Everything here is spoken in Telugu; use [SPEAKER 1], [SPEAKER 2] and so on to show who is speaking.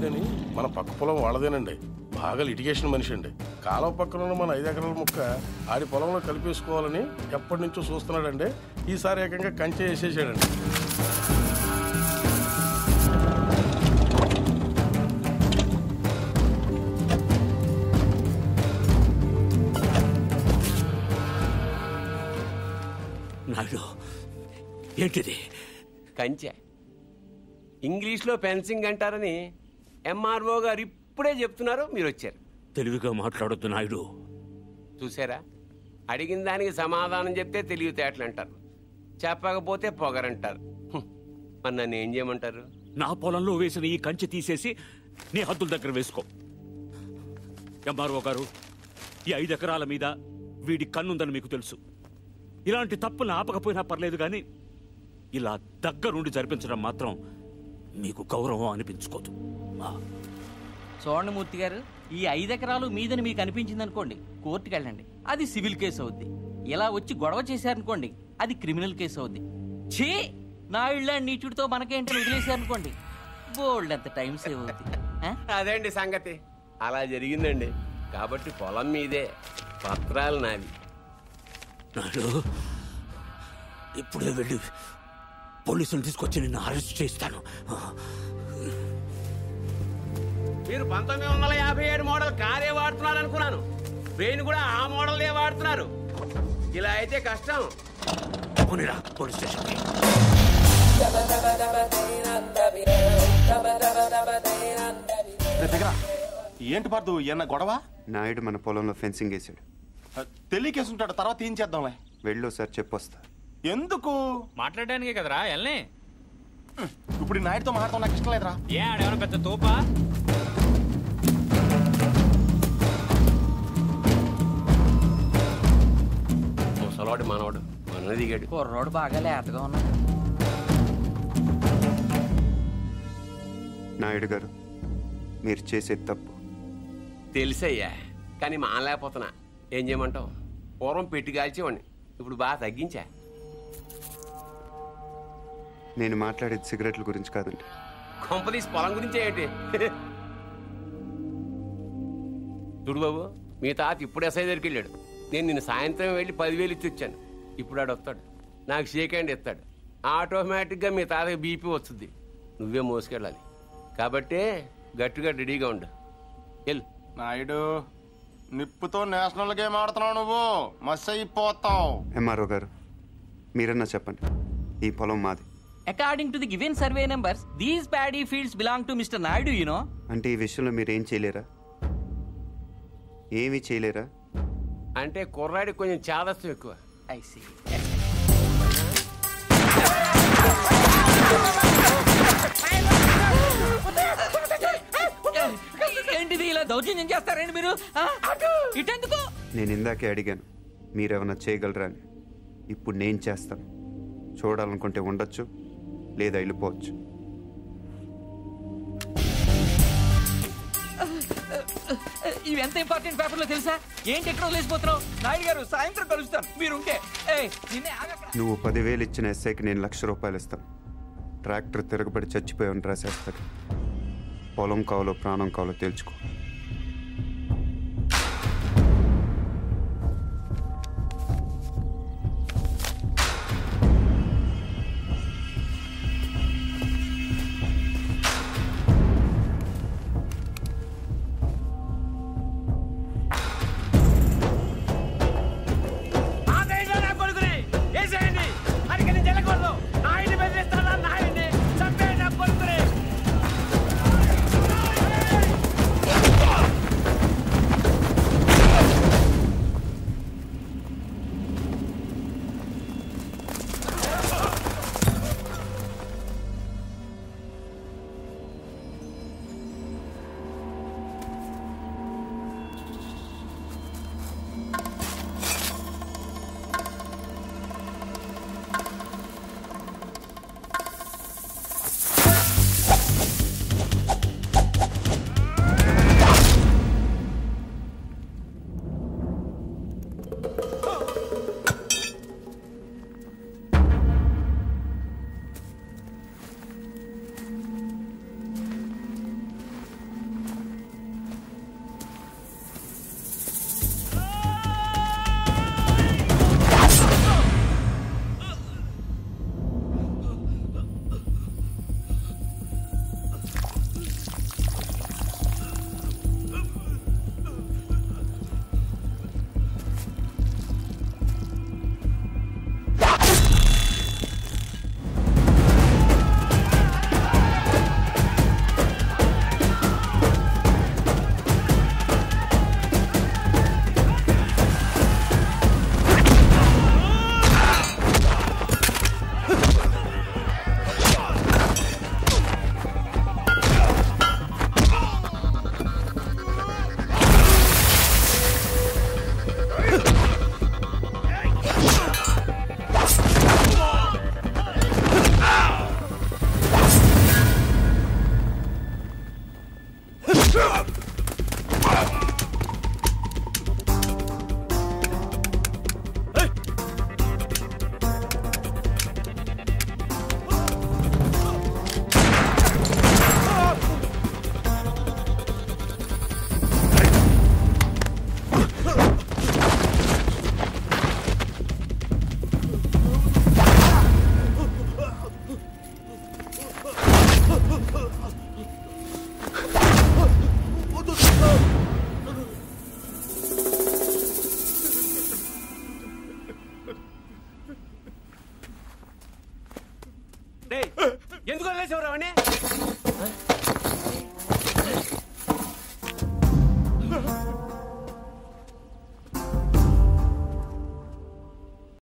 [SPEAKER 1] అని మన పక్క పొలం వాళ్ళదేనండి. బాగా లిటిగేషన్ మనిషి అండి. కాలువ పక్కన ఉన్న మన 5 ఎకరాల ముక్క ఆడి పొలంలో కలిపేసుకోవాలని ఎప్పటి నుంచో చూస్తున్నాడండి. ఈసారి ఏకంగా కంచె వేసేసాడండి.
[SPEAKER 2] నాయుడు, ఏంటిది?
[SPEAKER 3] కంచె ఇంగ్లీష్లో ఫెన్సింగ్ అంటారని ఎంఆర్ఓ గారు ఇప్పుడే చెప్తున్నారు, మీరు వచ్చారు.
[SPEAKER 2] తెలివిగా మాట్లాడొద్దు నాయుడు.
[SPEAKER 3] చూసారా, అడిగిన దానికి సమాధానం చెప్తే తెలివితేటలు అంటారు, చెప్పకపోతే పొగరంటారు. మరి నన్ను ఏం చేయమంటారు?
[SPEAKER 2] నా పొలంలో వేసిన ఈ కంచె తీసేసి నీ హద్దుల దగ్గర వేసుకో. ఎంఆర్ఓ గారు, ఈ 5 ఎకరాల మీద వీడి కన్నుందని మీకు తెలుసు. ఇలాంటి తప్పులు ఆపకపోయినా పర్లేదు, కానీ ఇలా దగ్గరుండి జరిపించడం మాత్రం మీకు గౌరవం అనిపించుకోదు.
[SPEAKER 4] చూడండి మూర్తి గారు, ఈ 5 ఎకరాలు మీదని మీకు అనిపించింది అనుకోండి, కోర్టుకు వెళ్ళండి, అది సివిల్ కేసు అవుద్ది. ఇలా వచ్చి గొడవ చేశారనుకోండి, అది క్రిమినల్ కేసు అవుద్ది. ఛీ, నా ఇళ్ళ నీచుడితో మనకేంటని వదిలేశారనుకోండి, బోల్డ్ అంత టైం సేవ్ అవుద్ది.
[SPEAKER 3] అదేండి సంగతి, అలా జరిగిందండి. కాబట్టి పొలం మీదే, పత్రాలు నావి.
[SPEAKER 2] నాడు ఇప్పుడే వెళ్ళి పోలీసులు తీసుకొచ్చి నిన్ను అరెస్ట్ చేస్తాను.
[SPEAKER 3] మీరు 1957 మోడల్ కారే వాడుతున్నారు అనుకున్నాను. బ్రెయిన్ కూడా ఆ మోడల్దే వాడుతున్నారు. ఇలా అయితే కష్టం.
[SPEAKER 2] పోనీరా పోలీస్ స్టేషన్కి.
[SPEAKER 5] ఏంటి పర్దు, ఏమన్నా గొడవ?
[SPEAKER 6] నాయుడు మన పొలంలో ఫెన్సింగ్ వేసాడు.
[SPEAKER 5] తెలియకేసుంటాడు, తర్వాత ఏం చేద్దాంలే.
[SPEAKER 6] వెళ్ళు సార్, చెప్పొస్తా.
[SPEAKER 5] ఎందుకు?
[SPEAKER 7] మాట్లాడడానికే కదరా ఎల్నే.
[SPEAKER 5] ఇప్పుడు నాయుడుతో మాట్లాడతాం నాకు ఇష్టం లేదురా.
[SPEAKER 7] ఏ ఆడేమన్నా పెద్ద తోపా?
[SPEAKER 3] ముసలాడు మనవాడు మన దిగాడు.
[SPEAKER 4] కుర్రోడు బాగా లేతగా ఉన్నాడు.
[SPEAKER 6] నాయుడు గారు, మీరు చేసేది తప్పు.
[SPEAKER 3] తెలుసయ్యా, కానీ మానలేకపోతున్నా. ఏం చేయమంటావు? పూర్వం పెట్టి కాల్చేవాడిని, ఇప్పుడు బాగా తగ్గించా.
[SPEAKER 6] నేను మాట్లాడేది సిగరెట్ల గురించి కాదండి.
[SPEAKER 3] కొంపదీసి పొలం గురించే ఏంటి? చూడు బాబు, మీ తాత ఇప్పుడు ఎస్ఐ దగ్గరికి వెళ్ళాడు. నేను నిన్ను సాయంత్రం వెళ్ళి 10,000 ఇచ్చి వచ్చాను. ఇప్పుడు ఆడు వస్తాడు, నాకు షేక్ హ్యాండ్ ఇస్తాడు. ఆటోమేటిక్గా మీ తాతకి బీపీ వస్తుంది. నువ్వే మోసుకెళ్ళాలి. కాబట్టి గట్టిగా రెడీగా ఉండు. వెళ్ళు.
[SPEAKER 5] నాయుడు, నిప్పుతో నేషనల్ గేమ్ ఆడుతున్నావు నువ్వు, మస్ అయిపోతావు.
[SPEAKER 6] ఎంఆర్ఓ గారు, మీరన్నా చెప్పండి, ఈ పొలం మాది.
[SPEAKER 4] According to the given survey numbers, these paddy fields belong to Mr. Naidu, you know.
[SPEAKER 6] అంటే ఈ విషయంలో మీరు ఏం చేయలేరా? ఏమీ చేయలేరా?
[SPEAKER 3] అంటే కుర్రాడికి కొంచెం చాదస్తం ఎక్కువ.
[SPEAKER 4] I see. ఏంటిది, ఇలా దౌర్జన్యం చేస్తారండి మీరు? ఇటెందుకు?
[SPEAKER 6] నేను ఇందాకే అడిగాను మీరేమన్నా చేయగలరా అని. ఇప్పుడు నేను చేస్తాను. చూడాలనుకుంటే ఉండొచ్చు, లేదా వెళ్ళిపోవచ్చు.
[SPEAKER 4] ఇవి ఎంత ఇంపార్టెంట్ పేపర్లో తెలుసా? ఏంటి ఎక్కడ వదిలేసిపోతున్నావు? నాయుడు గారు, సాయంత్రం కలుస్తాను, మీరుంటే.
[SPEAKER 6] నువ్వు 10,000 ఇచ్చిన ఎస్ఐకి నేను ₹1,00,000 ఇస్తాను. ట్రాక్టర్ తిరగబడి చచ్చిపోయాను రాసేస్తాడు. పొలం కావాలో ప్రాణం కావాలో తేల్చుకో.
[SPEAKER 3] చంపేసేవరావని